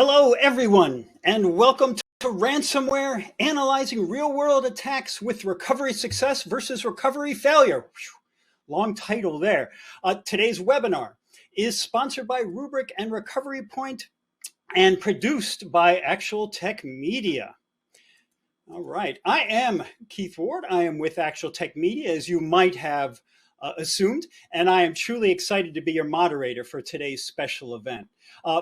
Hello, everyone, and welcome to Ransomware, analyzing real-world attacks with recovery success versus recovery failure. Whew, long title there. Today's webinar is sponsored by Rubrik and Recovery Point and produced by Actual Tech Media. All right, I am Keith Ward. I am with Actual Tech Media, as you might have assumed, and I am truly excited to be your moderator for today's special event.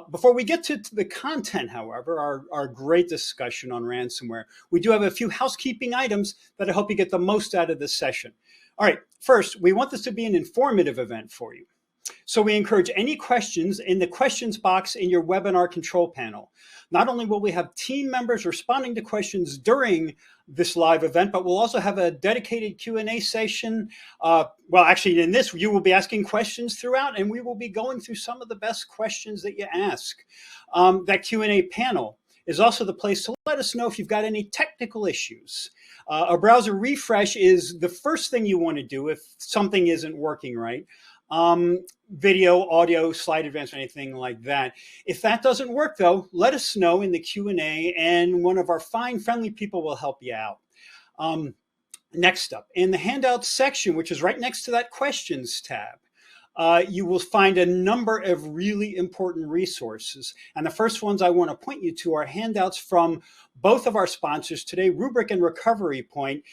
Before we get to the content, however, our great discussion on ransomware, we do have a few housekeeping items that I hope you get the most out of this session. All right, first, we want this to be an informative event for you. So we encourage any questions in the questions box in your webinar control panel. Not only will we have team members responding to questions during this live event, but we'll also have a dedicated Q&A session. Well, actually in this, you will be asking questions throughout, and we will be going through some of the best questions that you ask. That Q&A panel is also the place to let us know if you've got any technical issues. A browser refresh is the first thing you want to do if something isn't working right. Video, audio, slide advance, anything like that. If that doesn't work, though, let us know in the Q&A, and one of our fine, friendly people will help you out. Next up, in the handouts section, which is right next to that questions tab, you will find a number of really important resources. And the first ones I want to point you to are handouts from both of our sponsors today, Rubrik and Recovery Point,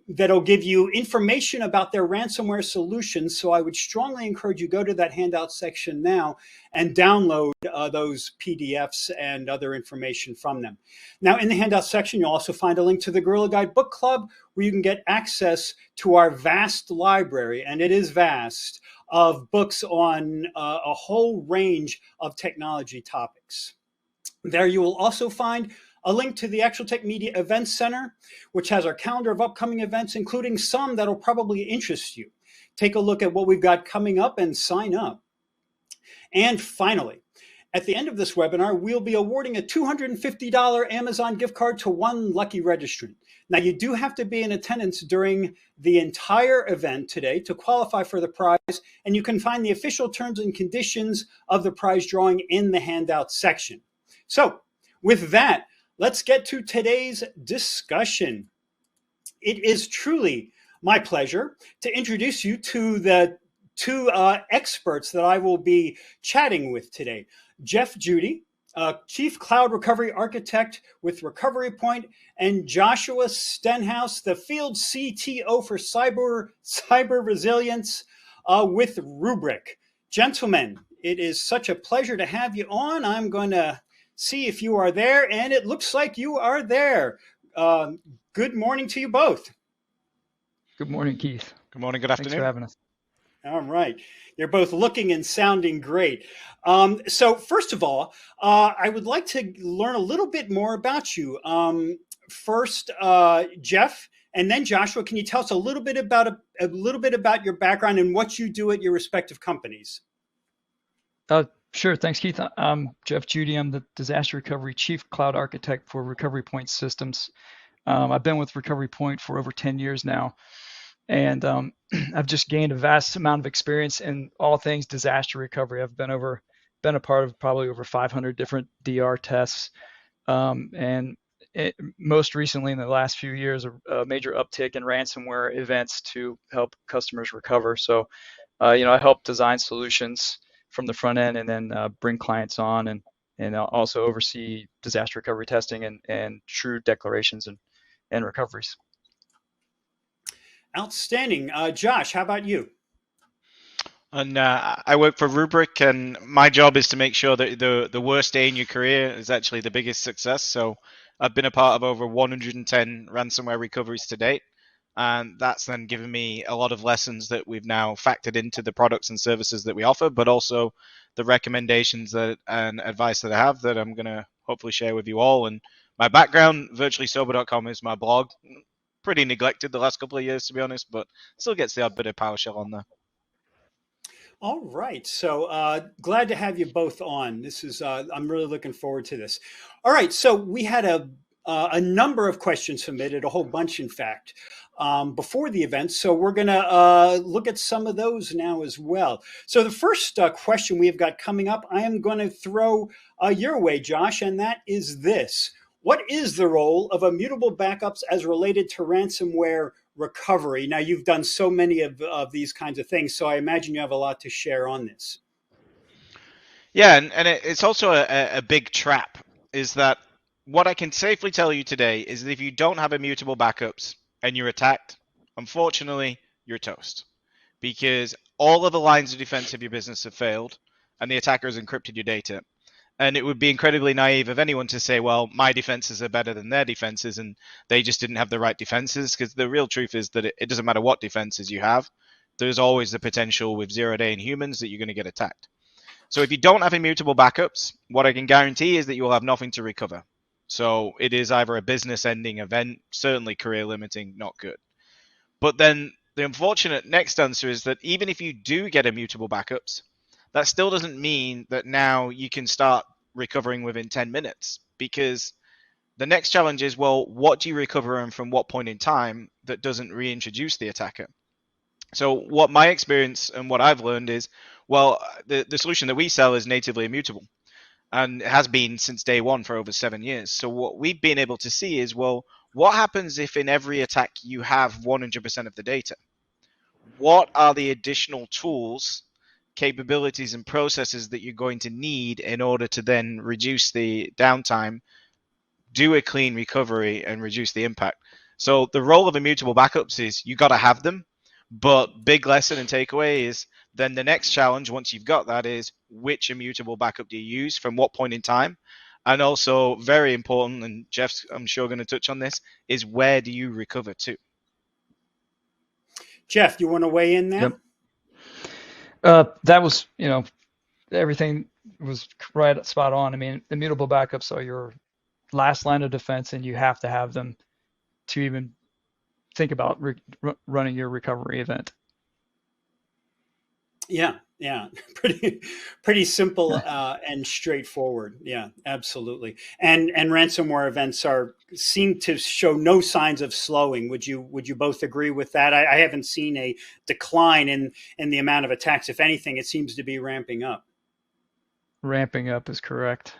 that'll give you information about their ransomware solutions. So I would strongly encourage you go to that handout section now and download those PDFs and other information from them. Now, in the handout section, you'll also find a link to the Gorilla Guide Book Club, where you can get access to our vast library, and it is vast, of books on a whole range of technology topics. There you will also find a link to the Actual Tech Media Events Center, which has our calendar of upcoming events, including some that'll probably interest you. Take a look at what we've got coming up and sign up. And finally, at the end of this webinar, we'll be awarding a $250 Amazon gift card to one lucky registrant. Now, you do have to be in attendance during the entire event today to qualify for the prize, and you can find the official terms and conditions of the prize drawing in the handout section. So, with that, let's get to today's discussion. It is truly my pleasure to introduce you to the two experts that I will be chatting with today. Jeff Judy, Chief Cloud Recovery Architect with Recovery Point, and Joshua Stenhouse, the Field CTO for Cyber Resilience with Rubrik. Gentlemen, it is such a pleasure to have you on. I'm going to see if you are there, and it looks like you are there. Good morning to you both. Good morning, Keith. Good morning, good afternoon. Thanks for having us. All right. You're both looking and sounding great. So first of all, I would like to learn a little bit more about you. First, Jeff, and then Joshua, can you tell us a little bit about your background and what you do at your respective companies? Sure. Thanks, Keith. I'm Jeff Judy. I'm the Disaster Recovery Chief Cloud Architect for Recovery Point Systems. I've been with Recovery Point for over 10 years now. And I've just gained a vast amount of experience in all things disaster recovery. I've been a part of probably over 500 different DR tests, and most recently in the last few years, a major uptick in ransomware events to help customers recover. So, I help design solutions from the front end, and then bring clients on, and also oversee disaster recovery testing and true declarations and recoveries. Outstanding. Josh, how about you? And I work for Rubrik, and my job is to make sure that the worst day in your career is actually the biggest success. So I've been a part of over 110 ransomware recoveries to date, and that's then given me a lot of lessons that we've now factored into the products and services that we offer, but also the recommendations and advice that I have that I'm going to hopefully share with you all. And my background, virtuallysober.com, is my blog. Pretty neglected the last couple of years, to be honest, but still gets the odd bit of PowerShell on there. All right. So glad to have you both on. This is I'm really looking forward to this. All right. So we had a number of questions submitted, a whole bunch, in fact. before the event. So we're going to look at some of those now as well. So the first question we have got coming up, I am going to throw your way, Josh, and that is this. What is the role of immutable backups as related to ransomware recovery? Now, you've done so many of these kinds of things, so I imagine you have a lot to share on this. Yeah, and it's also a big trap, is that what I can safely tell you today is that if you don't have immutable backups and you're attacked, unfortunately, you're toast. Because all of the lines of defense of your business have failed, and the attacker has encrypted your data. And it would be incredibly naive of anyone to say, well, my defenses are better than their defenses, and they just didn't have the right defenses, because the real truth is that it doesn't matter what defenses you have. There's always the potential with zero-day in humans that you're going to get attacked. So if you don't have immutable backups, what I can guarantee is that you will have nothing to recover. So it is either a business-ending event, certainly career-limiting, not good. But then the unfortunate next answer is that even if you do get immutable backups, that still doesn't mean that now you can start recovering within 10 minutes, because the next challenge is, well, what do you recover and from what point in time that doesn't reintroduce the attacker? So what my experience and what I've learned is, well, the solution that we sell is natively immutable, and it has been since day one for over 7 years. So what we've been able to see is, well, what happens if in every attack you have 100% of the data? What are the additional tools, capabilities, and processes that you're going to need in order to then reduce the downtime, do a clean recovery, and reduce the impact? So the role of immutable backups is you got to have them, but big lesson and takeaway is then the next challenge, once you've got that, is which immutable backup do you use from what point in time? And also very important, and Jeff's I'm sure going to touch on this, is where do you recover to? Jeff, you want to weigh in there? Yep. That was, everything was right spot on. I mean, immutable backups are your last line of defense, and you have to have them to even think about running your recovery event. Yeah, pretty simple and straightforward. Yeah, absolutely. And ransomware events seem to show no signs of slowing. Would you both agree with that? I haven't seen a decline in the amount of attacks. If anything, it seems to be ramping up. Ramping up is correct.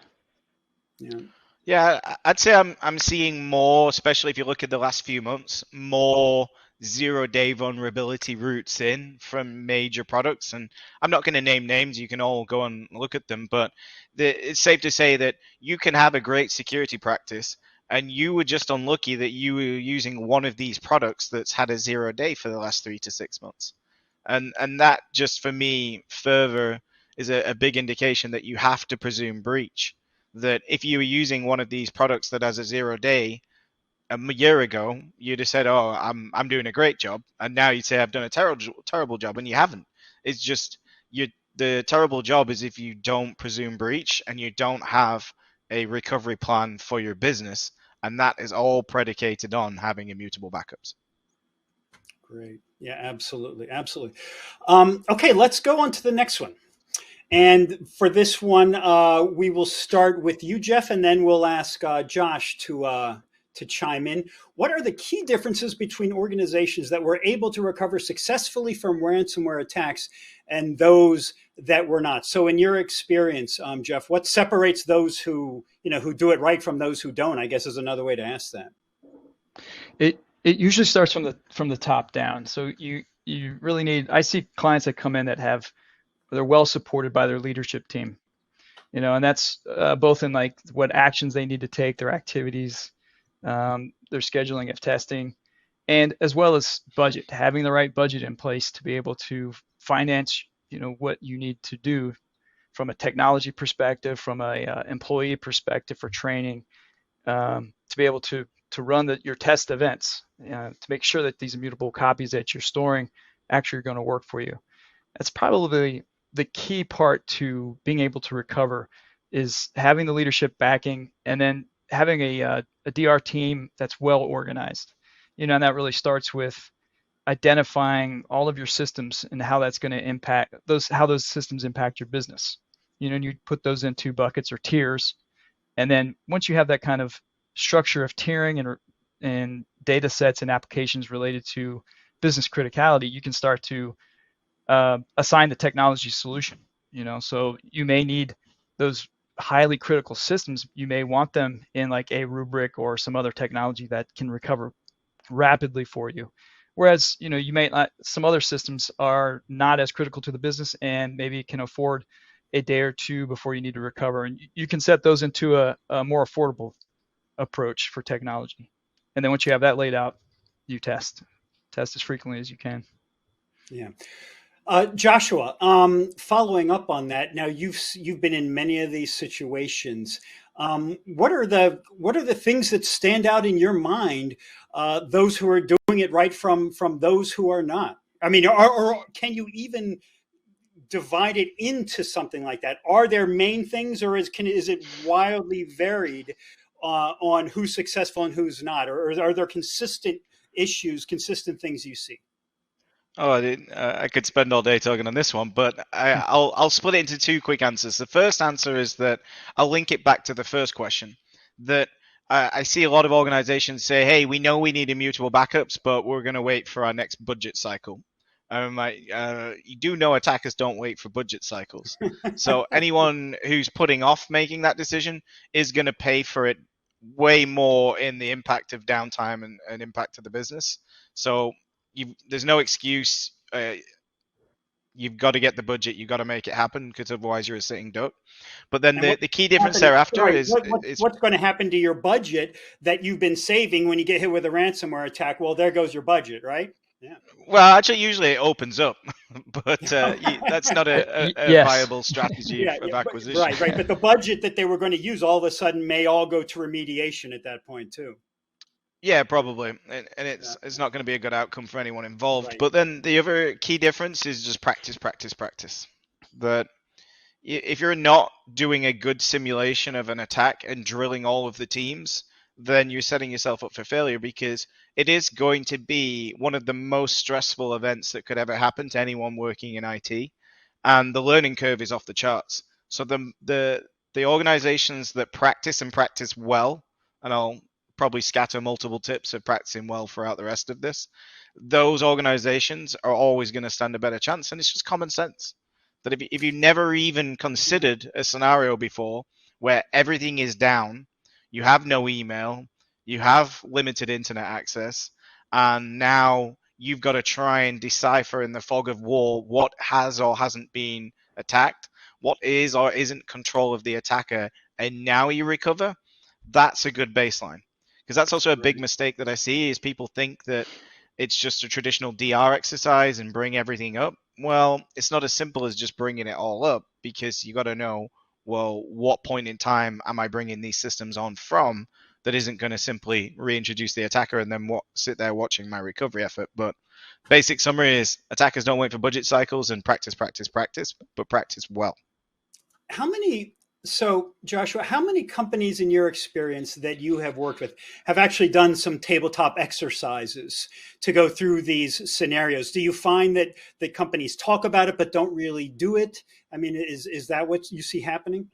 Yeah. Yeah, I'd say I'm seeing more, especially if you look at the last few months, more zero-day vulnerability routes in from major products. And I'm not going to name names, you can all go and look at them, but it's safe to say that you can have a great security practice and you were just unlucky that you were using one of these products that's had a 0 day for the last 3 to 6 months. And that just for me further is a big indication that you have to presume breach. That if you were using one of these products that has a 0 day a year ago, you'd have said, "Oh, I'm doing a great job," and now you'd say, "I've done a terrible job," and you haven't. It's just the terrible job is if you don't presume breach and you don't have a recovery plan for your business, and that is all predicated on having immutable backups. Great. Yeah, absolutely. Okay, let's go on to the next one. And for this one, we will start with you, Jeff, and then we'll ask Josh to chime in. What are the key differences between organizations that were able to recover successfully from ransomware attacks and those that were not? So, in your experience, Jeff, what separates those who do it right from those who don't? I guess is another way to ask that. It usually starts from the top down. So you really need. I see clients that come in that they're well supported by their leadership team, and that's both in like what actions they need to take, their activities, their scheduling of testing, and as well as budget, having the right budget in place to be able to finance, what you need to do from a technology perspective, from a employee perspective for training, to be able to run your test events, to make sure that these immutable copies that you're storing actually are going to work for you. That's probably the key part to being able to recover, is having the leadership backing and then having a DR team that's well organized. And that really starts with identifying all of your systems and how that's going to impact how those systems impact your business. And you put those in 2 buckets or tiers. And then once you have that kind of structure of tiering and and data sets and applications related to business criticality, you can start to assign the technology solution. So you may need those highly critical systems. You may want them in like a rubric or some other technology that can recover rapidly for you. Whereas, you may not, some other systems are not as critical to the business and maybe can afford a day or two before you need to recover. And you can set those into a more affordable approach for technology. And then once you have that laid out, you test as frequently as you can. Yeah. Joshua, following up on that, now you've been in many of these situations. What are the things that stand out in your mind? Those who are doing it right from those who are not. I mean, or can you even divide it into something like that? Are there main things, or is it wildly varied on who's successful and who's not, or are there consistent issues, consistent things you see? Oh, I could spend all day talking on this one, but I'll split it into two quick answers. The first answer is that I'll link it back to the first question. That I see a lot of organizations say, "Hey, we know we need immutable backups, but we're going to wait for our next budget cycle." You do know attackers don't wait for budget cycles. So anyone who's putting off making that decision is going to pay for it way more in the impact of downtime and impact to the business. So there's no excuse. You've got to get the budget. You've got to make it happen because otherwise you're a sitting duck. But then the key difference thereafter is what's going to happen to your budget that you've been saving when you get hit with a ransomware attack? Well, there goes your budget, right? Yeah. Well, actually, usually it opens up, but that's not a yes. viable strategy of acquisition. Right. But the budget that they were going to use all of a sudden may all go to remediation at that point too. Yeah, probably, and it's not going to be a good outcome for anyone involved. Right. But then the other key difference is just practice. That if you're not doing a good simulation of an attack and drilling all of the teams, then you're setting yourself up for failure, because it is going to be one of the most stressful events that could ever happen to anyone working in IT, and the learning curve is off the charts. So the organizations that practice and practice well, and I'll probably scatter multiple tips of practicing well throughout the rest of this, those organizations are always going to stand a better chance. And it's just common sense that if you never even considered a scenario before where everything is down, you have no email, you have limited internet access, and now you've got to try and decipher in the fog of war what has or hasn't been attacked, what is or isn't control of the attacker, and now you recover, that's a good baseline. Because that's also a big mistake that I see, is people think that it's just a traditional DR exercise and bring everything up. Well, it's not as simple as just bringing it all up, because you got to know, well, what point in time am I bringing these systems on from that isn't going to simply reintroduce the attacker and then sit there watching my recovery effort. But basic summary is attackers don't wait for budget cycles, and practice, but practice well. So, Joshua, how many companies in your experience that you have worked with have actually done some tabletop exercises to go through these scenarios? Do you find that companies talk about it but don't really do it? I mean, is that what you see happening?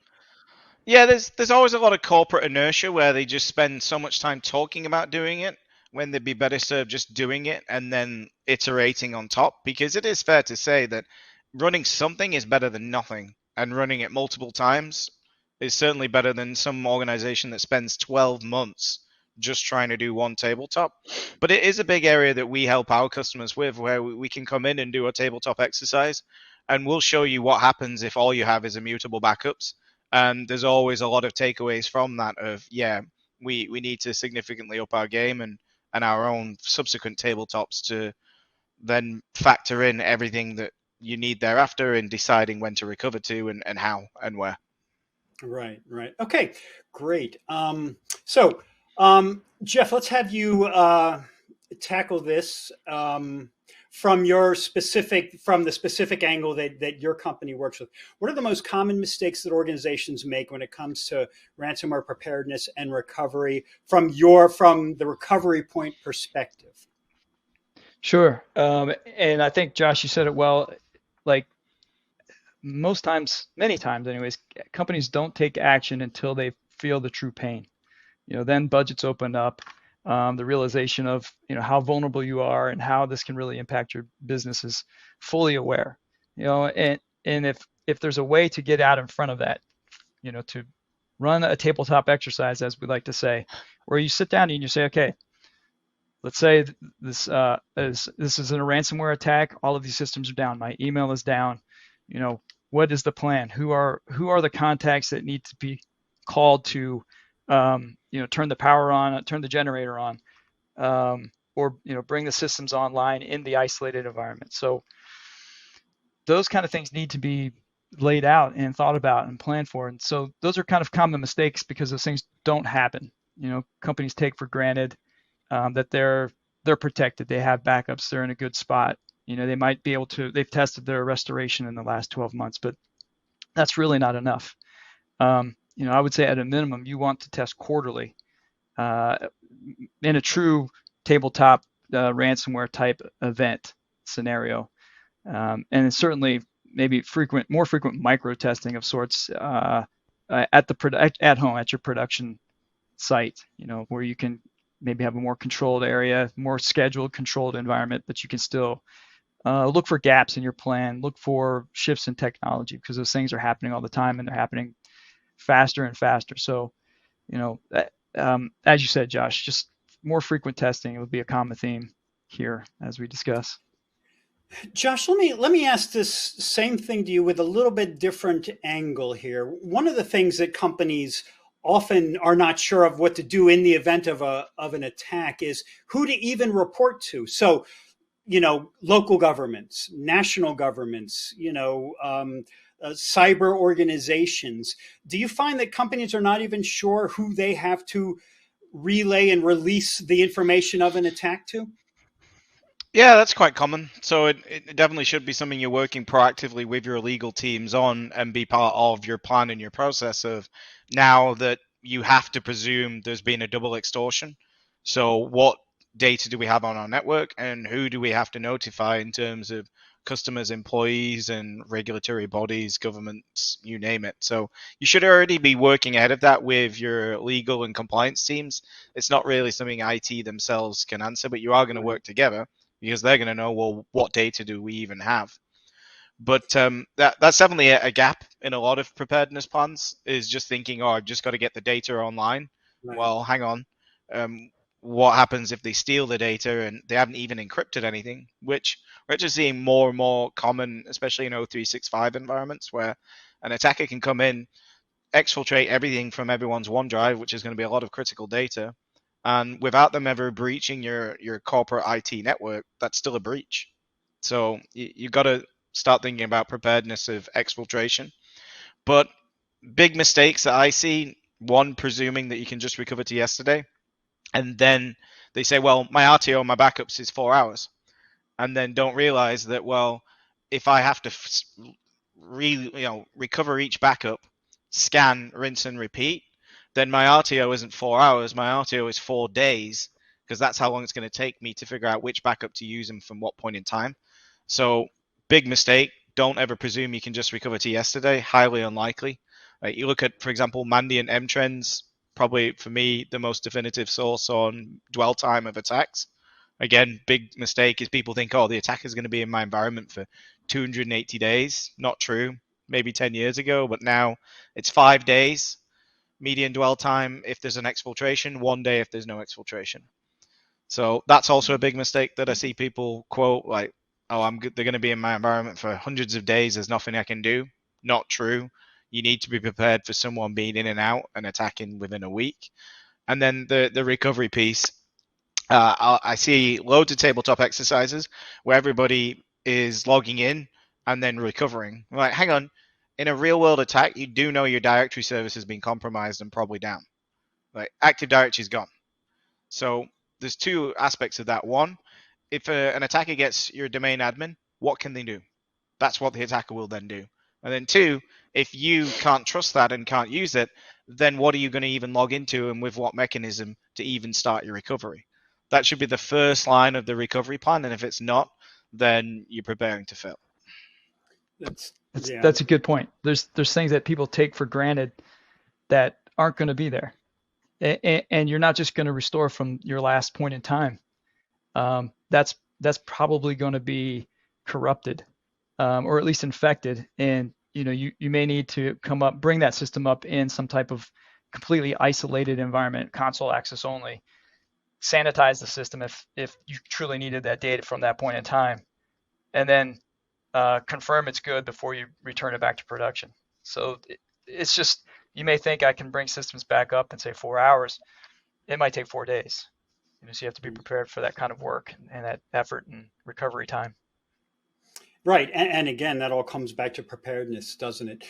Yeah, there's always a lot of corporate inertia where they just spend so much time talking about doing it when they'd be better served just doing it and then iterating on top. Because it is fair to say that running something is better than nothing, and running it multiple times is certainly better than some organization that spends 12 months just trying to do one tabletop. But it is a big area that we help our customers with, where we can come in and do a tabletop exercise, and we'll show you what happens if all you have is immutable backups. And there's always a lot of takeaways from that of, yeah, we need to significantly up our game and our own subsequent tabletops to then factor in everything that you need thereafter in deciding when to recover to and how and where. Right. Okay, great. Jeff, let's have you tackle this from the specific angle that your company works with. What are the most common mistakes that organizations make when it comes to ransomware preparedness and recovery from the recovery point perspective? Sure. And I think, Josh, you said it well. Like many times anyways, companies don't take action until they feel the true pain. Then budgets open up. the realization of how vulnerable you are and how this can really impact your business is fully aware. And if there's a way to get out in front of that, to run a tabletop exercise, as we like to say, where you sit down and you say, okay, let's say this is in a ransomware attack. All of these systems are down. My email is down. What is the plan? Who are the contacts that need to be called to, turn the power on, turn the generator on, or bring the systems online in the isolated environment. So those kind of things need to be laid out and thought about and planned for. And so those are kind of common mistakes because those things don't happen. Companies take for granted that they're protected. They have backups. They're in a good spot. They might be able to. They've tested their restoration in the last 12 months, but that's really not enough. I would say at a minimum, you want to test quarterly in a true tabletop ransomware type event scenario, and certainly maybe more frequent micro testing of sorts at home at your production site. Where you can maybe have a more controlled area, more scheduled, controlled environment, but you can still look for gaps in your plan, look for shifts in technology, because those things are happening all the time and they're happening faster and faster. So, as you said, Josh, just more frequent testing will be a common theme here as we discuss. Josh, let me ask this same thing to you with a little bit different angle here. One of the things that companies often are not sure of what to do in the event of an attack is who to even report to. So, local governments, national governments, cyber organizations. Do you find that companies are not even sure who they have to relay and release the information of an attack to? Yeah, that's quite common. So it definitely should be something you're working proactively with your legal teams on and be part of your plan and your process of now that you have to presume there's been a double extortion. So what data do we have on our network and who do we have to notify in terms of customers, employees, and regulatory bodies, governments, you name it. So you should already be working ahead of that with your legal and compliance teams. It's not really something IT themselves can answer, but you are going to work together because they're going to know, well, what data do we even have? But that's definitely a gap in a lot of preparedness plans, is just thinking, oh, I've just got to get the data online. Right. Well, hang on. What happens if they steal the data and they haven't even encrypted anything, which we're just seeing more and more common, especially in O365 environments, where an attacker can come in, exfiltrate everything from everyone's OneDrive, which is going to be a lot of critical data, and without them ever breaching your corporate IT network, that's still a breach. So you got to start thinking about preparedness of exfiltration. But big mistakes that I see, one, presuming that you can just recover to yesterday, and then they say, well, my RTO, my backups is 4 hours, and then don't realize that, well, if I have to recover each backup, scan, rinse, and repeat, then my RTO isn't 4 hours. My RTO is 4 days, because that's how long it's going to take me to figure out which backup to use and from what point in time. So big mistake. Don't ever presume you can just recover to yesterday. Highly unlikely. You look at, for example, Mandiant M-Trends, probably for me the most definitive source on dwell time of attacks. Again, big mistake is people think, oh, the attack is going to be in my environment for 280 days. Not true. Maybe 10 years ago, but now it's 5 days median dwell time if there's an exfiltration, 1 day if there's no exfiltration. So that's also a big mistake that I see people quote, like, oh, they're going to be in my environment for hundreds of days. There's nothing I can do. Not true. You need to be prepared for someone being in and out and attacking within a week. And then the recovery piece. I see loads of tabletop exercises where everybody is logging in and then recovering. Like, hang on, in a real world attack, you do know your directory service has been compromised and probably down. Like, Active Directory is gone. So there's two aspects of that. One, if an attacker gets your domain admin, what can they do? That's what the attacker will then do. And then two, if you can't trust that and can't use it, then what are you going to even log into and with what mechanism to even start your recovery? That should be the first line of the recovery plan. And if it's not, then you're preparing to fail. That's a good point. There's things that people take for granted that aren't going to be there. and you're not just going to restore from your last point in time. That's probably going to be corrupted, or at least infected, and you may need to bring that system up in some type of completely isolated environment, console access only, sanitize the system if you truly needed that data from that point in time, and then confirm it's good before you return it back to production. So it's just, you may think I can bring systems back up in say 4 hours. It might take 4 days. So you have to be prepared for that kind of work and that effort and recovery time. Right. And again, that all comes back to preparedness, doesn't it?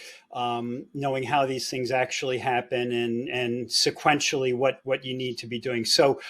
Knowing how these things actually happen and sequentially what you need to be doing. So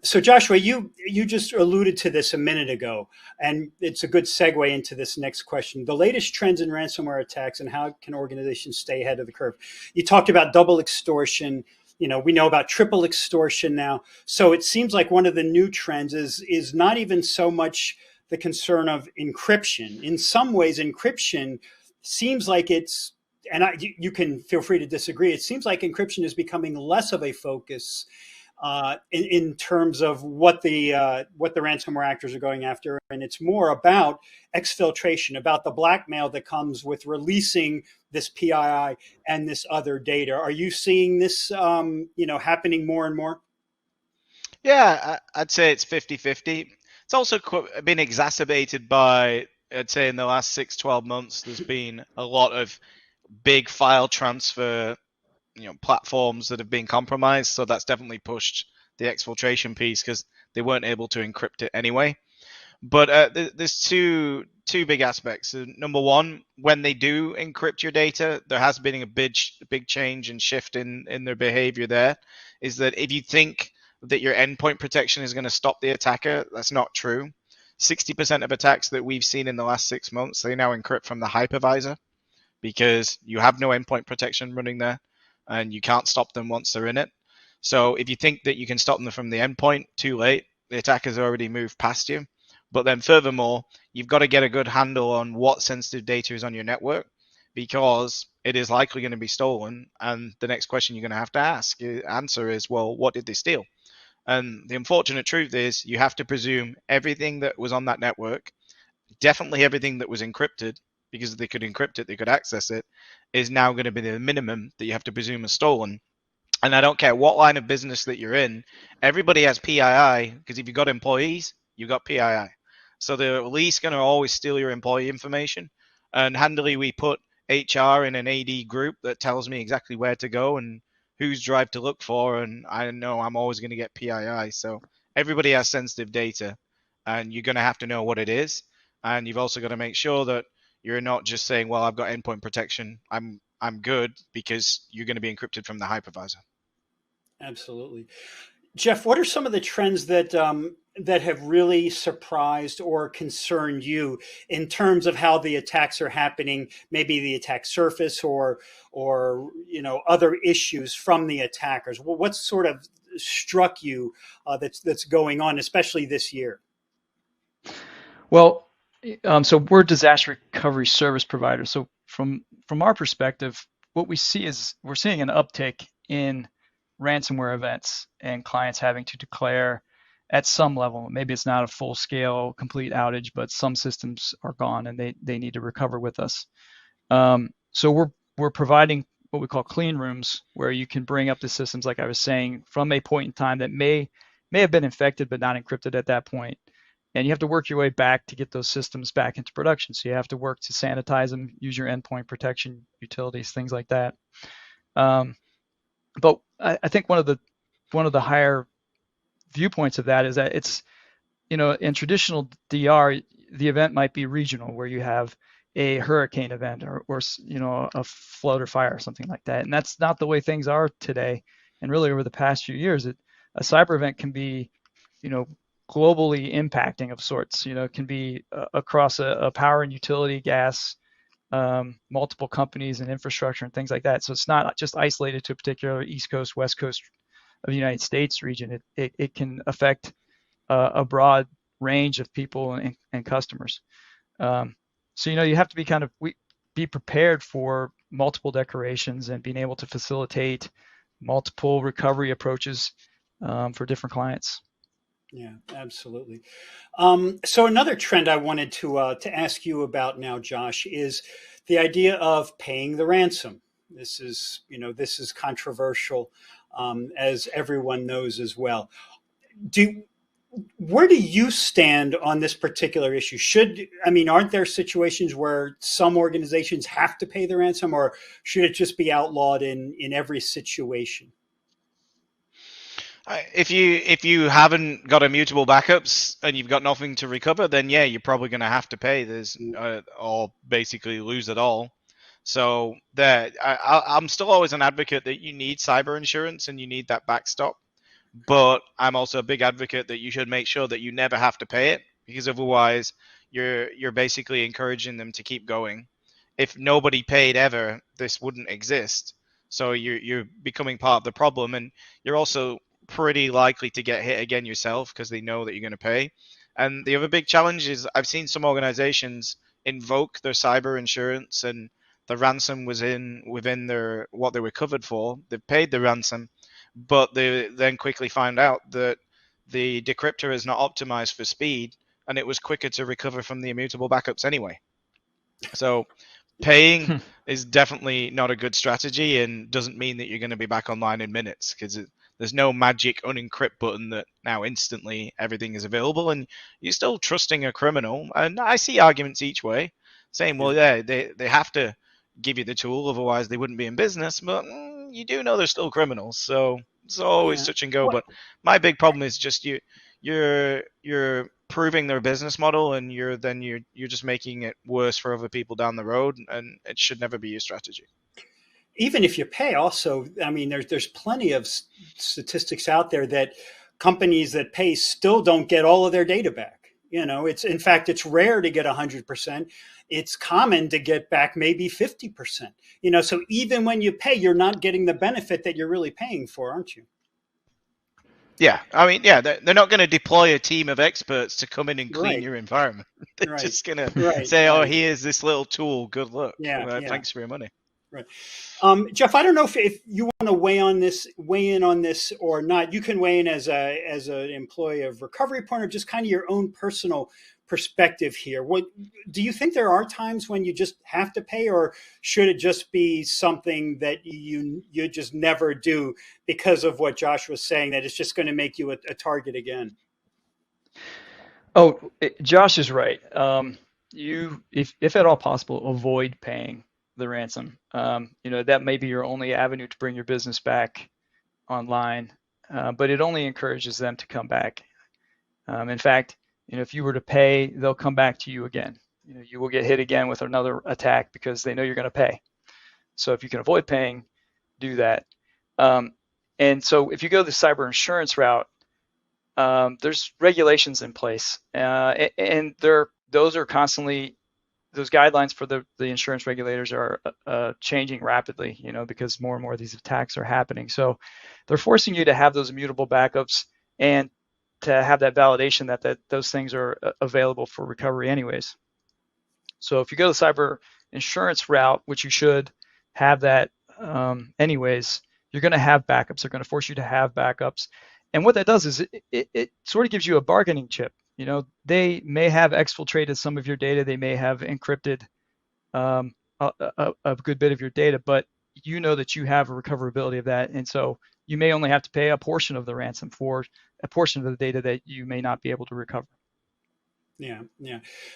Joshua, you just alluded to this a minute ago, and it's a good segue into this next question. The latest trends in ransomware attacks and how can organizations stay ahead of the curve? You talked about double extortion. We know about triple extortion now. So it seems like one of the new trends is not even so much the concern of encryption. In some ways, encryption seems like you can feel free to disagree. It seems like encryption is becoming less of a focus in terms of what the ransomware actors are going after, and it's more about exfiltration, about the blackmail that comes with releasing this PII and this other data. Are you seeing this happening more and more? Yeah, I'd say it's 50-50. It's also been exacerbated by, I'd say, in the last 6-12 months, there's been a lot of big file transfer, platforms that have been compromised. So that's definitely pushed the exfiltration piece because they weren't able to encrypt it anyway. But there's two big aspects. Number one, when they do encrypt your data, there has been a big change and shift in their behavior there. Is that if you think that your endpoint protection is going to stop the attacker, that's not true. 60% of attacks that we've seen in the last 6 months, they now encrypt from the hypervisor because you have no endpoint protection running there and you can't stop them once they're in it. So if you think that you can stop them from the endpoint, too late. The attacker's already moved past you. But then furthermore, you've got to get a good handle on what sensitive data is on your network because it is likely going to be stolen. And the next question you're going to have to answer is, well, what did they steal? And the unfortunate truth is you have to presume everything that was on that network, definitely everything that was encrypted, because if they could encrypt it, they could access it, is now going to be the minimum that you have to presume is stolen. And I don't care what line of business that you're in, everybody has PII, because if you've got employees, you've got PII. So they're at least going to always steal your employee information. And handily, we put HR in an AD group that tells me exactly where to go and whose drive to look for, and I know I'm always going to get PII. So everybody has sensitive data, and you're going to have to know what it is. And you've also got to make sure that you're not just saying, well, I've got endpoint protection, I'm good, because you're going to be encrypted from the hypervisor. Absolutely. Jeff, what are some of the trends that have really surprised or concerned you in terms of how the attacks are happening, maybe the attack surface or other issues from the attackers? Well, what sort of struck you that's going on, especially this year? Well, so we're disaster recovery service providers. So from our perspective, what we see is we're seeing an uptick in ransomware events and clients having to declare at some level. Maybe it's not a full scale complete outage, but some systems are gone and they need to recover with us. So we're providing what we call clean rooms, where you can bring up the systems, like I was saying, from a point in time that may have been infected but not encrypted at that point. And you have to work your way back to get those systems back into production. So you have to work to sanitize them, use your endpoint protection utilities, things like that. But I think one of the higher viewpoints of that is that it's, in traditional DR, the event might be regional, where you have a hurricane event or a flood or fire or something like that. And that's not the way things are today. And really over the past few years, a cyber event can be, globally impacting of sorts. It can be across a power and utility, gas, multiple companies and infrastructure and things like that. So it's not just isolated to a particular East Coast, West Coast of the United States region. It can affect a broad range of people and customers. So you have to be prepared for multiple decorations and being able to facilitate multiple recovery approaches for different clients. Yeah, absolutely. So another trend I wanted to ask you about now, Josh, is the idea of paying the ransom. This is controversial, as everyone knows as well. Do Where do you stand on this particular issue? Aren't there situations where some organizations have to pay the ransom, or should it just be outlawed in every situation? If you haven't got immutable backups and you've got nothing to recover, then yeah, you're probably going to have to pay. Or basically lose it all. So I'm still always an advocate that you need cyber insurance and you need that backstop. But I'm also a big advocate that you should make sure that you never have to pay it, because otherwise you're basically encouraging them to keep going. If nobody paid ever, this wouldn't exist. So you're becoming part of the problem, and you're also pretty likely to get hit again yourself because they know that you're going to pay. And the other big challenge is I've seen some organizations invoke their cyber insurance, and the ransom was within their what they were covered for. They've paid the ransom, but they then quickly find out that the decryptor is not optimized for speed, and it was quicker to recover from the immutable backups anyway. So paying is definitely not a good strategy, and doesn't mean that you're going to be back online in minutes, because there's no magic unencrypt button that now instantly everything is available, and you're still trusting a criminal. And I see arguments each way, saying, well, yeah, they have to give you the tool, otherwise they wouldn't be in business. But you do know they're still criminals, so it's always touch and go. But my big problem is just you're proving their business model, and you're just making it worse for other people down the road, and it should never be your strategy. Even if you pay, also, there's plenty of statistics out there that companies that pay still don't get all of their data back. It's rare to get 100%. It's common to get back maybe 50%. So even when you pay, you're not getting the benefit that you're really paying for, aren't you? Yeah, they're not going to deploy a team of experts to come in and clean your environment. They're just going to say, "Oh, here's this little tool. Good luck. Thanks for your money." Right. Jeff, I don't know if you want to weigh in on this or not. You can weigh in as an employee of Recovery Point, or just kind of your own personal perspective here. What do you think? There are times when you just have to pay, or should it just be something that you just never do because of what Josh was saying, that it's just going to make you a target again? Oh, Josh is right. If at all possible, avoid paying the ransom. That may be your only avenue to bring your business back online, but it only encourages them to come back. In fact, if you were to pay, they'll come back to you again. You will get hit again with another attack because they know you're going to pay. So if you can avoid paying, do that. And so if you go the cyber insurance route, there's regulations in place, and those are constantly, those guidelines for the insurance regulators are changing rapidly, because more and more of these attacks are happening. So they're forcing you to have those immutable backups and to have that validation that those things are available for recovery anyways. So if you go the cyber insurance route, which you should have that anyways, you're going to have backups. They're going to force you to have backups. And what that does is it sort of gives you a bargaining chip. They may have exfiltrated some of your data. They may have encrypted a good bit of your data, but you know that you have a recoverability of that. And so you may only have to pay a portion of the ransom for a portion of the data that you may not be able to recover. Yeah.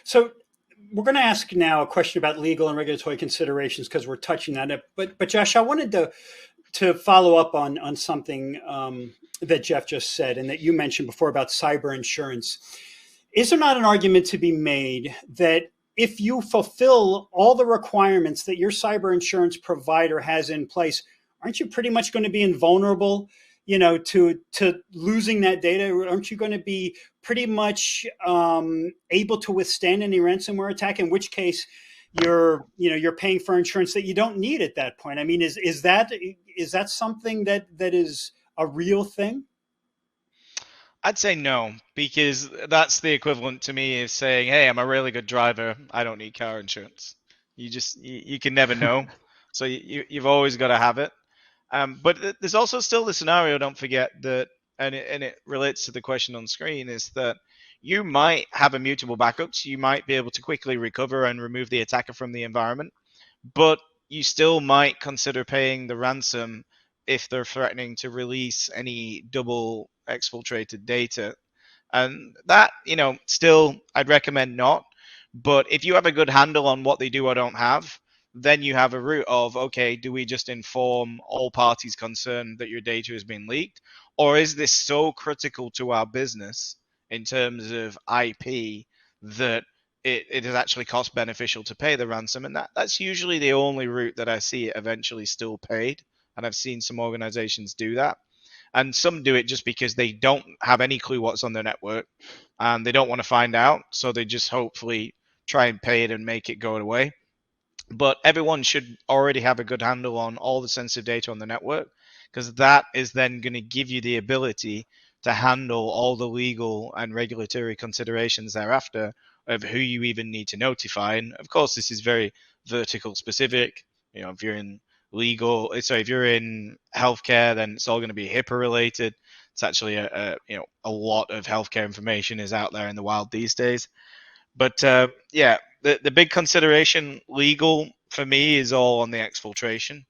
So we're going to ask now a question about legal and regulatory considerations, because we're touching on it. But Josh, I wanted to follow up on something that Jeff just said, and that you mentioned before about cyber insurance. Is there not an argument to be made that if you fulfill all the requirements that your cyber insurance provider has in place, aren't you pretty much going to be invulnerable, to losing that data? Aren't you going to be pretty much able to withstand any ransomware attack? In which case, you're paying for insurance that you don't need at that point. Is that something that is a real thing? I'd say no, because that's the equivalent to me of saying, "Hey, I'm a really good driver. I don't need car insurance." You can never know, so you've always got to have it. But there's also still the scenario, don't forget, that, and it relates to the question on screen, is that you might have immutable backups. You might be able to quickly recover and remove the attacker from the environment, but you still might consider paying the ransom if they're threatening to release any double exfiltrated data. And that, still I'd recommend not. But if you have a good handle on what they do or don't have, then you have a route of, okay, do we just inform all parties concerned that your data has been leaked? Or is this so critical to our business in terms of IP that it is actually cost beneficial to pay the ransom? And that's usually the only route that I see it eventually still paid. And I've seen some organizations do that. And some do it just because they don't have any clue what's on their network and they don't want to find out. So they just hopefully try and pay it and make it go away. But everyone should already have a good handle on all the sensitive data on the network, because that is then going to give you the ability to handle all the legal and regulatory considerations thereafter of who you even need to notify. And of course, this is very vertical specific. If you're in if you're in healthcare, then it's all going to be HIPAA related. It's actually a lot of healthcare information is out there in the wild these days. But yeah, the big consideration legal for me is all on the exfiltration.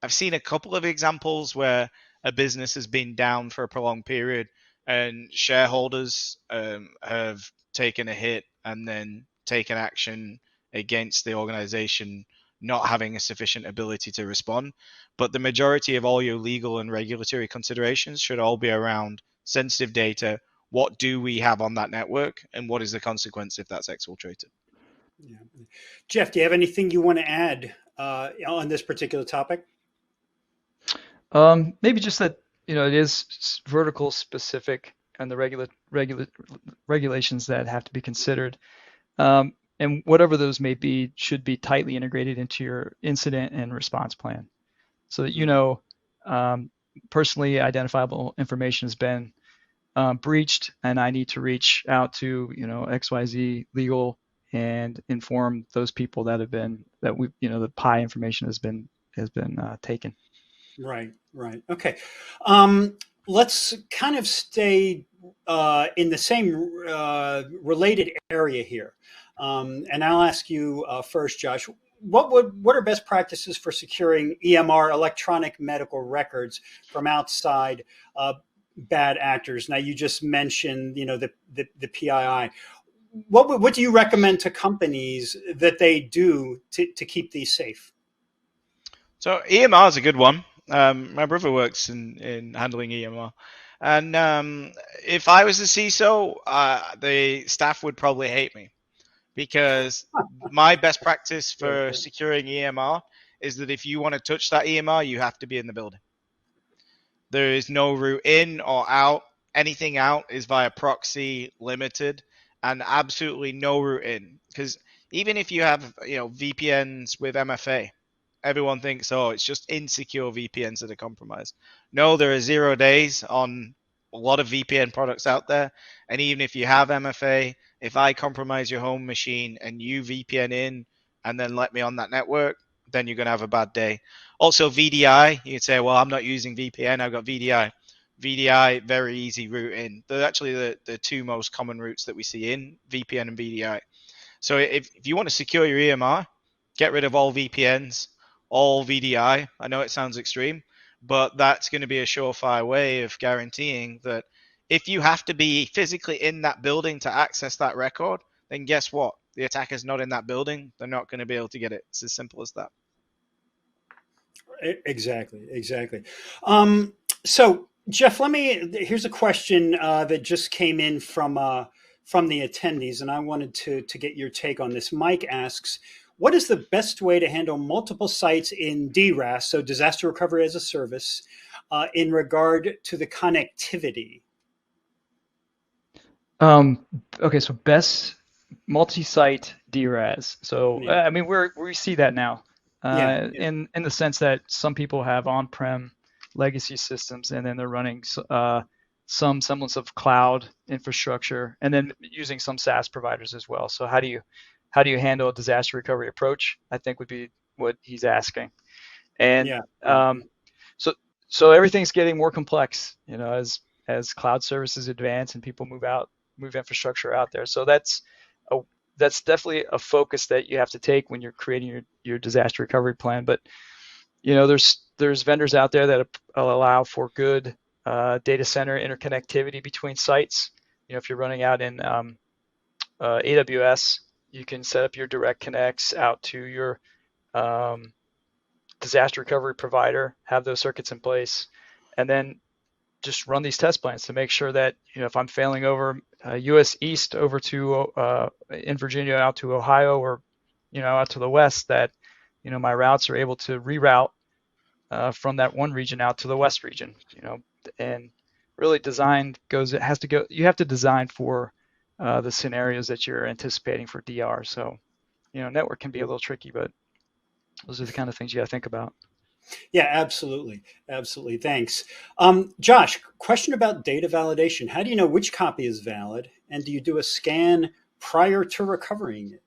I've seen a couple of examples where a business has been down for a prolonged period and shareholders have taken a hit and then taken action against the organization not having a sufficient ability to respond. But the majority of all your legal and regulatory considerations should all be around sensitive data. What do we have on that network, and what is the consequence if that's exfiltrated? Yeah. Jeff, do you have anything you want to add on this particular topic? Maybe just that, it is vertical specific and the regulations that have to be considered. And whatever those may be should be tightly integrated into your incident and response plan so that personally identifiable information has been breached and I need to reach out to XYZ legal and inform those people that the PI information has been taken. Right. Okay. Let's kind of stay in the same related area here. And I'll ask you first, Josh. What are best practices for securing EMR, electronic medical records, from outside bad actors? Now, you just mentioned the PII. What do you recommend to companies that they do to keep these safe? So EMR is a good one. My brother works in handling EMR. And if I was the CISO, the staff would probably hate me, because my best practice for securing EMR is that if you want to touch that EMR, you have to be in the building. There is no route in or out. Anything out is via proxy, limited, and absolutely no route in. Because even if you have VPNs with MFA, everyone thinks, oh, it's just insecure VPNs that are compromised. No, there are 0 days on a lot of VPN products out there. And even if you have MFA, if I compromise your home machine and you VPN in and then let me on that network, then you're going to have a bad day. Also, VDI, you could say, well, I'm not using VPN, I've got VDI. VDI, very easy route in. They're actually the two most common routes that we see in VPN and VDI. So if you want to secure your EMR, get rid of all VPNs, all VDI. I know it sounds extreme, but that's going to be a surefire way of guaranteeing that if you have to be physically in that building to access that record, then guess what? The attacker's not in that building. They're not going to be able to get it. It's as simple as that. Exactly. So, Jeff, here's a question that just came in from the attendees, and I wanted to get your take on this. Mike asks, what is the best way to handle multiple sites in DRaaS, so disaster recovery as a service, in regard to the connectivity? Okay, so best multi-site DRaaS. So Yeah. I mean, we see that now, Yeah. in the sense that some people have on-prem legacy systems and then they're running some semblance of cloud infrastructure and then using some SaaS providers as well. So how do you handle a disaster recovery approach? I think would be what he's asking. And Yeah. so so everything's getting more complex, as cloud services advance and people move infrastructure out there. So a, that's definitely a focus that you have to take when you're creating your disaster recovery plan. But there's vendors out there that allow for good data center interconnectivity between sites. If you're running out in AWS, you can set up your direct connects out to your um, disaster recovery provider, have those circuits in place, and then just run these test plans to make sure that if I'm failing over US East over to in Virginia out to Ohio, or out to the west, that my routes are able to reroute from that one region out to the west region. And really you have to design for the scenarios that you're anticipating for DR. So network can be a little tricky, but those are the kind of things you got to think about. Yeah, absolutely. Absolutely. Thanks. Josh, question about data validation. How do you know which copy is valid? And do you do a scan prior to recovering it?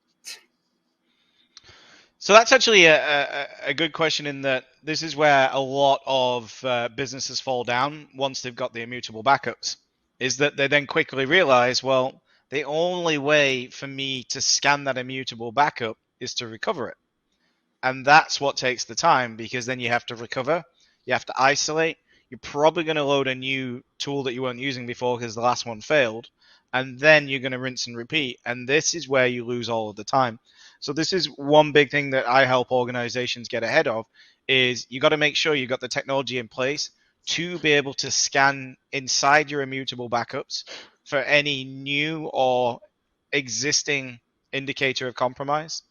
So that's actually a good question, in that this is where a lot of businesses fall down once they've got the immutable backups, is that they then quickly realize, well, the only way for me to scan that immutable backup is to recover it. And that's what takes the time, because then you have to recover, you have to isolate. You're probably going to load a new tool that you weren't using before because the last one failed, and then you're going to rinse and repeat. And this is where you lose all of the time. So this is one big thing that I help organizations get ahead of, is you got to make sure you got the technology in place to be able to scan inside your immutable backups for any new or existing indicator of compromise.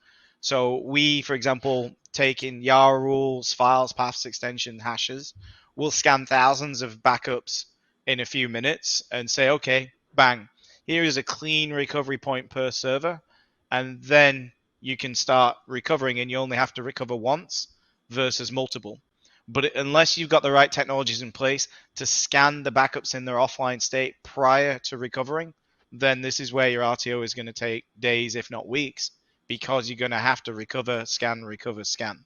So we, for example, take in YARA rules, files, paths, extension, hashes. We'll scan thousands of backups in a few minutes and say, okay, bang, here is a clean recovery point per server. And then you can start recovering, and you only have to recover once versus multiple. But unless you've got the right technologies in place to scan the backups in their offline state prior to recovering, then this is where your RTO is going to take days, if not weeks, because you're going to have to recover, scan, recover, scan.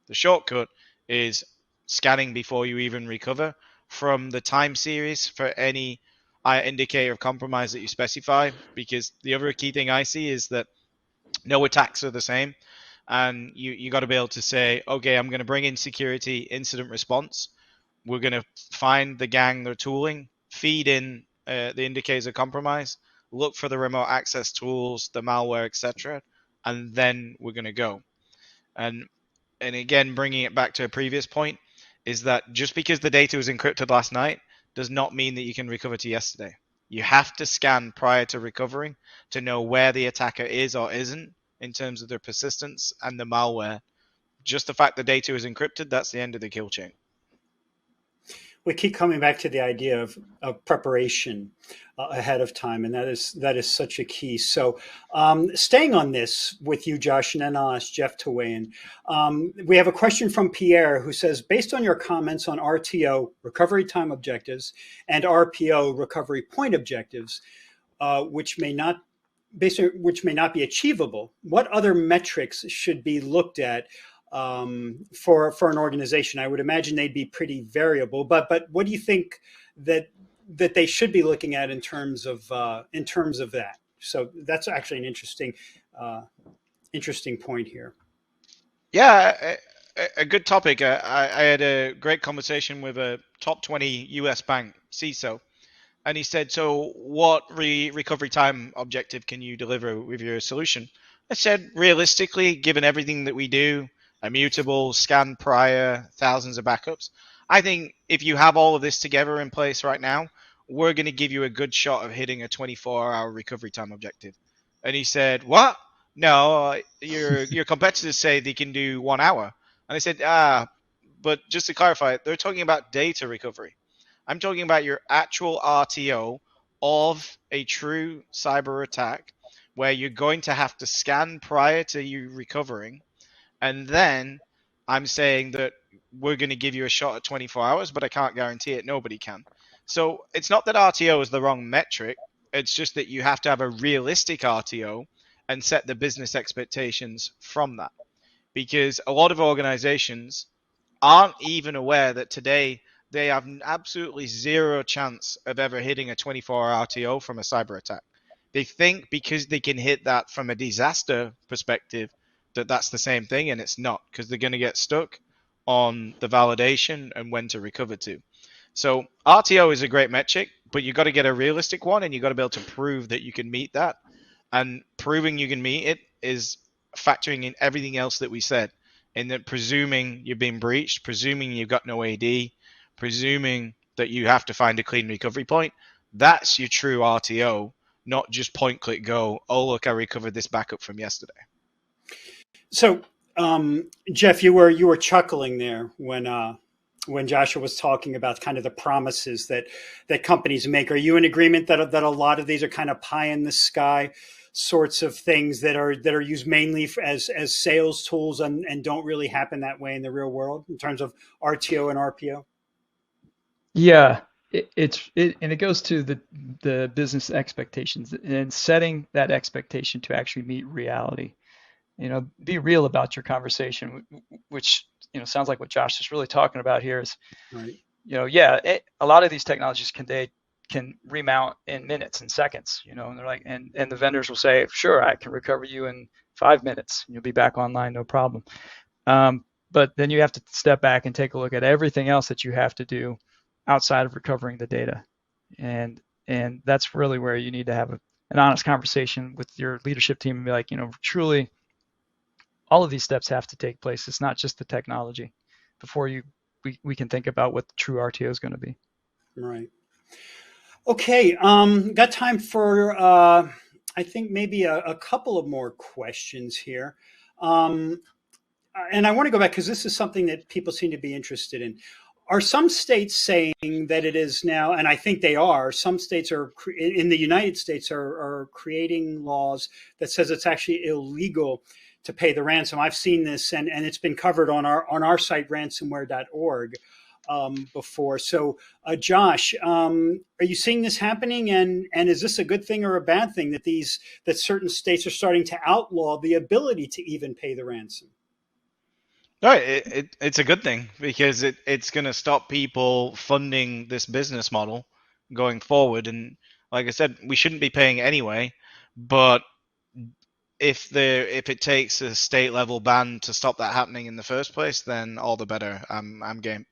The shortcut is scanning before you even recover from the time series for any indicator of compromise that you specify, because the other key thing I see is that no attacks are the same. And you got to be able to say, okay, I'm going to bring in security incident response. We're going to find the gang, their tooling, feed in the indicators of compromise, look for the remote access tools, the malware, etc., and then we're going to go. And again, bringing it back to a previous point, is that just because the data was encrypted last night does not mean that you can recover to yesterday. You have to scan prior to recovering to know where the attacker is or isn't in terms of their persistence and the malware. Just the fact the data is encrypted, that's the end of the kill chain. We keep coming back to the idea of preparation ahead of time, and that is such a key. So, staying on this with you, Josh, and then I'll ask Jeff to weigh in. We have a question from Pierre, who says, based on your comments on RTO, recovery time objectives, and RPO, recovery point objectives, which may not be achievable, what other metrics should be looked at for an organization? I would imagine they'd be pretty variable, but what do you think that they should be looking at in terms of that? So that's actually an interesting point here. Yeah, a good topic. I had a great conversation with a top 20 US bank CISO, and he said, so what recovery time objective can you deliver with your solution? I said, realistically, given everything that we do, immutable, scan prior, thousands of backups, I think if you have all of this together in place right now, we're going to give you a good shot of hitting a 24-hour recovery time objective. And he said, what? No, your competitors say they can do 1 hour. And I said, but just to clarify, they're talking about data recovery. I'm talking about your actual RTO of a true cyber attack, where you're going to have to scan prior to you recovering. And then I'm saying that we're going to give you a shot at 24 hours, but I can't guarantee it. Nobody can. So it's not that RTO is the wrong metric. It's just that you have to have a realistic RTO and set the business expectations from that. Because a lot of organizations aren't even aware that today they have absolutely zero chance of ever hitting a 24-hour RTO from a cyber attack. They think because they can hit that from a disaster perspective that that's the same thing, and it's not, because they're going to get stuck on the validation and when to recover to. So RTO is a great metric, but you've got to get a realistic one, and you've got to be able to prove that you can meet that. And proving you can meet it is factoring in everything else that we said, in that presuming you've been breached, presuming you've got no AD, presuming that you have to find a clean recovery point. That's your true RTO, not just point, click, go. Oh, look, I recovered this backup from yesterday. So, Jeff, you were chuckling there when Joshua was talking about kind of the promises that companies make. Are you in agreement that a lot of these are kind of pie in the sky sorts of things that are used mainly as sales tools and don't really happen that way in the real world in terms of RTO and RPO? Yeah, and it goes to the business expectations and setting that expectation to actually meet reality. Be real about your conversation, which sounds like what Josh is really talking about here is, right. A lot of these technologies can remount in minutes and seconds, and they're like, and the vendors will say, sure, I can recover you in 5 minutes, and you'll be back online, no problem. But then you have to step back and take a look at everything else that you have to do outside of recovering the data, and that's really where you need to have an honest conversation with your leadership team and be like, truly, all of these steps have to take place. It's not just the technology before we can think about what the true RTO is going to be. Right. Okay. Got time for I think maybe a couple of more questions here. And I want to go back because this is something that people seem to be interested in. Are some states saying that it is now, and I think they are, some states are in the United States are creating laws that says it's actually illegal to pay the ransom. I've seen this and it's been covered on our site, ransomware.org, before. So Josh, are you seeing this happening, and is this a good thing or a bad thing that certain states are starting to outlaw the ability to even pay the ransom? No, it's a good thing, because it's going to stop people funding this business model going forward. And like I said, we shouldn't be paying anyway, but if it takes a state level ban to stop that happening in the first place, then all the better. I'm game.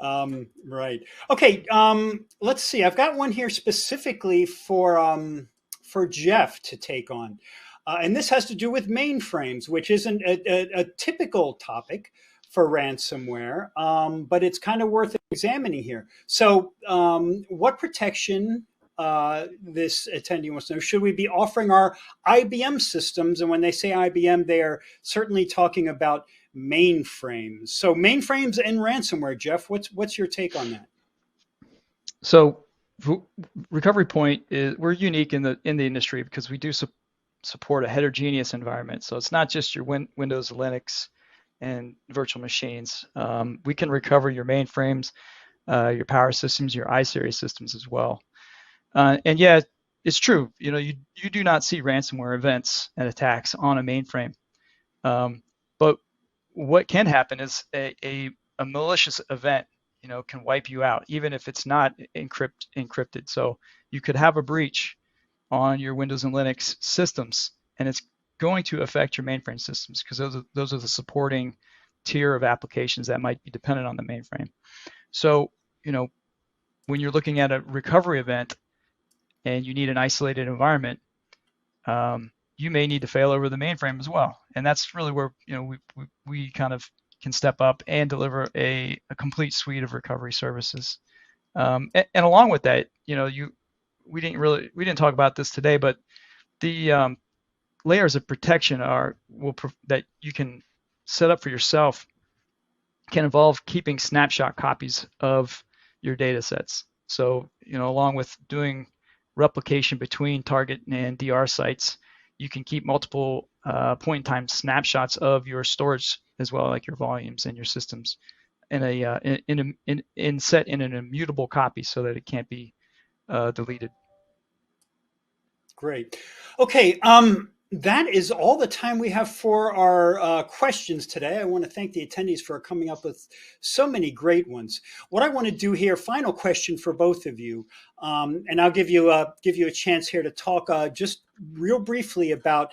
Right. Okay. Let's see. I've got one here specifically for Jeff to take on. And this has to do with mainframes, which isn't a typical topic for ransomware, but it's kind of worth examining here. So what protection, this attendee wants to know, should we be offering our IBM systems? And when they say IBM, they are certainly talking about mainframes. So mainframes and ransomware, Jeff, what's your take on that? So Recovery Point we're unique in the industry because we do support a heterogeneous environment. So it's not just your Windows, Linux, and virtual machines. We can recover your mainframes, your power systems, your iSeries systems as well. And yeah, it's true. You do not see ransomware events and attacks on a mainframe. But what can happen is a malicious event, can wipe you out, even if it's not encrypted. So you could have a breach on your Windows and Linux systems, and it's going to affect your mainframe systems because those are the supporting tier of applications that might be dependent on the mainframe. So, when you're looking at a recovery event and you need an isolated environment, you may need to fail over the mainframe as well. And that's really where we kind of can step up and deliver a complete suite of recovery services. And along with that, we didn't talk about this today, but the layers of protection that you can set up for yourself can involve keeping snapshot copies of your data sets. So, along with doing replication between target and DR sites, you can keep multiple point in time snapshots of your storage as well, like your volumes and your systems, set in an immutable copy so that it can't be deleted. Great. Okay. that is all the time we have for our questions today. I want to thank the attendees for coming up with so many great ones. What I want to do here, final question for both of you, and I'll give you a chance here to talk just real briefly about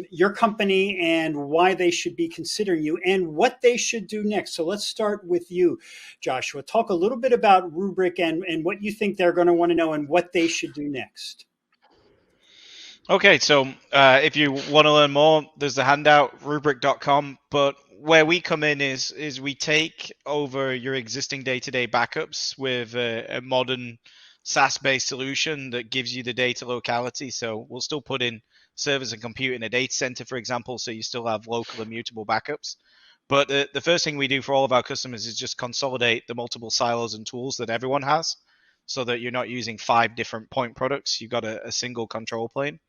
your company and why they should be considering you and what they should do next. So let's start with you, Joshua. Talk a little bit about Rubrik and what you think they're going to want to know and what they should do next. Okay, so if you want to learn more, there's the handout, rubrik.com. But where we come in is we take over your existing day-to-day backups with a modern SaaS-based solution that gives you the data locality. So we'll still put in servers and compute in a data center, for example, so you still have local immutable backups. But the first thing we do for all of our customers is just consolidate the multiple silos and tools that everyone has so that you're not using 5 different point products. You've got a single control plane.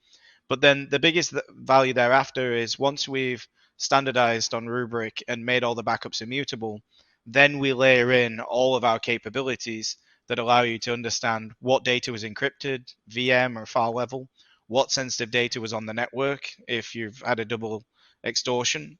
But then the biggest value thereafter is once we've standardized on Rubrik and made all the backups immutable, then we layer in all of our capabilities that allow you to understand what data was encrypted, VM or file level, what sensitive data was on the network if you've had a double extortion,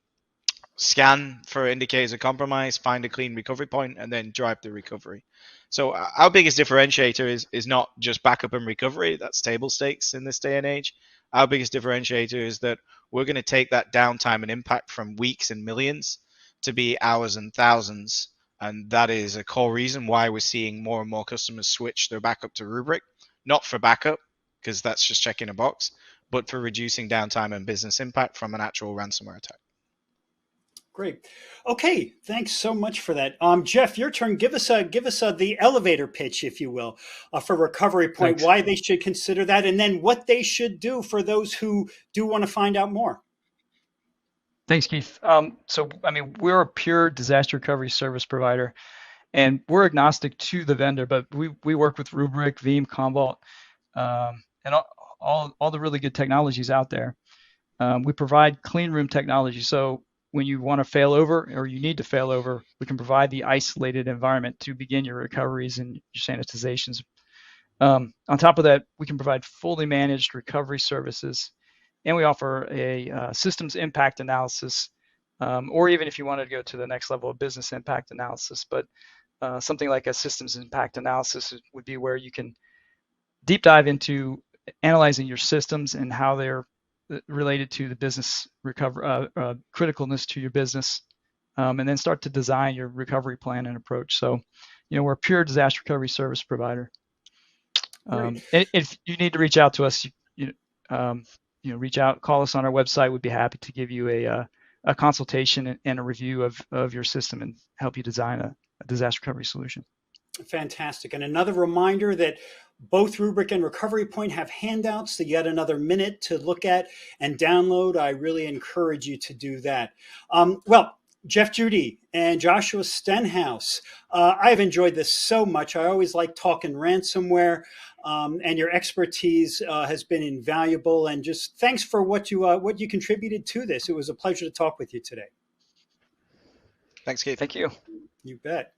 scan for indicators of compromise, find a clean recovery point, and then drive the recovery. So our biggest differentiator is not just backup and recovery. That's table stakes in this day and age. Our biggest differentiator is that we're going to take that downtime and impact from weeks and millions to be hours and thousands. And that is a core reason why we're seeing more and more customers switch their backup to Rubrik, not for backup, because that's just checking a box, but for reducing downtime and business impact from an actual ransomware attack. Great. Okay, thanks so much for that. Jeff, your turn. Give us the elevator pitch, if you will, for Recovery Point. Thanks. Why they should consider that, and then what they should do for those who do want to find out more. Thanks, Keith. So, I mean, we're a pure disaster recovery service provider, and we're agnostic to the vendor, but we work with Rubrik, Veeam, Commvault, and all the really good technologies out there. We provide clean room technology. So when you want to fail over or you need to fail over, we can provide the isolated environment to begin your recoveries and your sanitizations. On top of that, we can provide fully managed recovery services, and we offer a systems impact analysis, or even if you wanted to go to the next level of business impact analysis. But something like a systems impact analysis would be where you can deep dive into analyzing your systems and how they're related to the business criticalness to your business, and then start to design your recovery plan and approach. So, we're a pure disaster recovery service provider. And if you need to reach out to us, reach out, call us on our website. We'd be happy to give you a consultation and a review of your system and help you design a disaster recovery solution. Fantastic. And another reminder that both Rubrik and Recovery Point have handouts that you got another minute to look at and download. I really encourage you to do that. Well, Jeff Judy and Joshua Stenhouse, I've enjoyed this so much. I always like talking ransomware, and your expertise has been invaluable. And just thanks for what you contributed to this. It was a pleasure to talk with you today. Thanks, Keith. Thank you. You bet.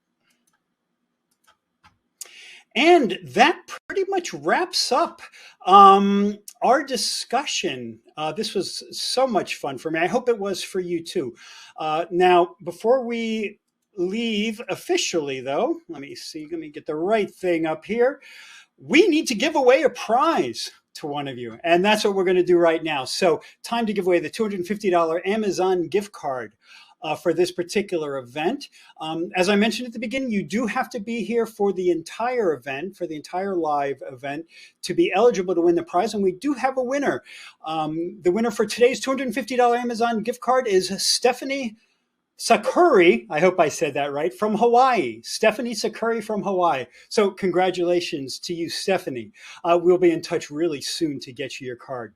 And that pretty much wraps up our discussion. This was so much fun for me. I hope it was for you too. Now, before we leave officially, though, let me get the right thing up here. We need to give away a prize to one of you, and that's what we're going to do right now. So, time to give away the $250 Amazon gift card for this particular event. As I mentioned at the beginning, you do have to be here for the entire event, for the entire live event, to be eligible to win the prize. And we do have a winner. The winner for today's $250 Amazon gift card is Stephanie Sakuri, I hope I said that right, from Hawaii. Stephanie Sakuri from Hawaii. So congratulations to you, Stephanie. We'll be in touch really soon to get you your card.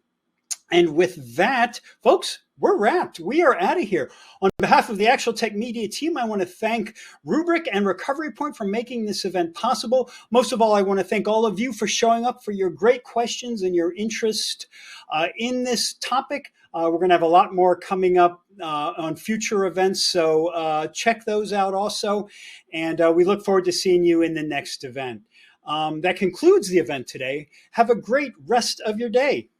And with that, folks, we're wrapped. We are out of here. On behalf of the Actual Tech Media team, I want to thank Rubrik and Recovery Point for making this event possible. Most of all, I want to thank all of you for showing up, for your great questions and your interest in this topic. We're going to have a lot more coming up on future events, so check those out also. And we look forward to seeing you in the next event. That concludes the event today. Have a great rest of your day.